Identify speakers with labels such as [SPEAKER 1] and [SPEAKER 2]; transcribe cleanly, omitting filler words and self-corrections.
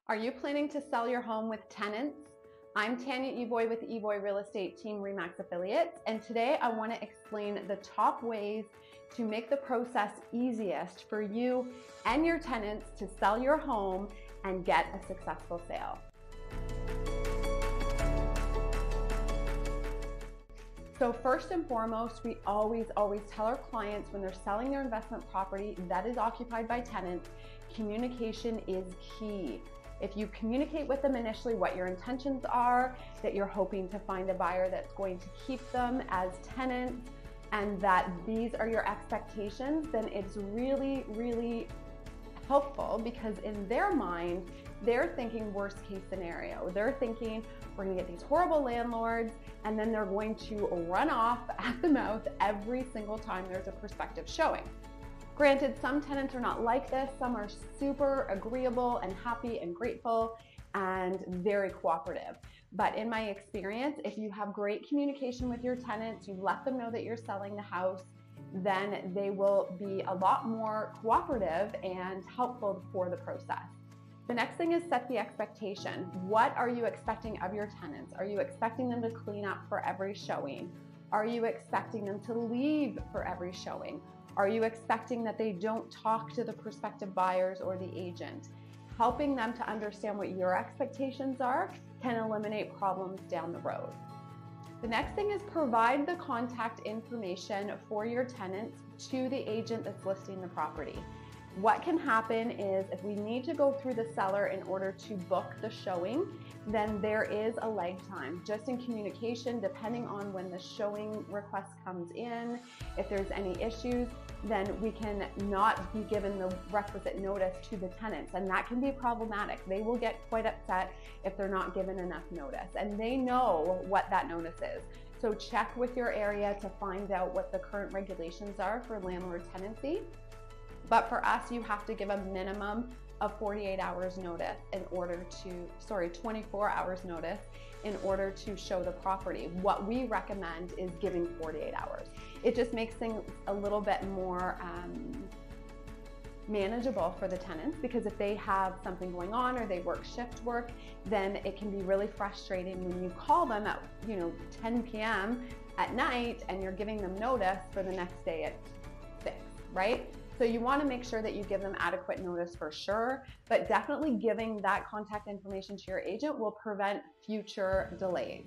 [SPEAKER 1] Are you planning to sell your home with tenants? I'm Tanya Evoy with the Evoy Real Estate Team RE/MAX Affiliates, and today I want to explain the top ways to make the process easiest for you and your tenants to sell your home and get a successful sale. So first and foremost, we always tell our clients when they're selling their investment property that is occupied by tenants, communication is key. If you communicate with them initially what your intentions are, that you're hoping to find a buyer that's going to keep them as tenants, and that these are your expectations, then it's really helpful, because in their mind, they're thinking worst case scenario. They're thinking, we're gonna get these horrible landlords, and then they're going to run off at the mouth every single time there's a prospective showing. Granted, some tenants are not like this. Some are super agreeable and happy and grateful and very cooperative. But in my experience, if you have great communication with your tenants, you let them know that you're selling the house, then they will be a lot more cooperative and helpful for the process. The next thing is set the expectation. What are you expecting of your tenants? Are you expecting them to clean up for every showing? Are you expecting them to leave for every showing? Are you expecting that they don't talk to the prospective buyers or the agent? Helping them to understand what your expectations are can eliminate problems down the road. The next thing is provide the contact information for your tenants to the agent that's listing the property. What can happen is if we need to go through the seller in order to book the showing, then there is a lag time just in communication, depending on when the showing request comes in. If there's any issues, then we can not be given the requisite notice to the tenants, and that can be problematic. They will get quite upset if they're not given enough notice, and they know what that notice is. So check with your area to find out what the current regulations are for landlord tenancy. But for us, you have to give a minimum of 48 hours notice in order to, 24 hours notice in order to show the property. What we recommend is giving 48 hours. It just makes things a little bit more manageable for the tenants, because if they have something going on or they work shift work, then it can be really frustrating when you call them at 10 p.m. at night and you're giving them notice for the next day at 6, right? So you want to make sure that you give them adequate notice for sure, but definitely giving that contact information to your agent will prevent future delays.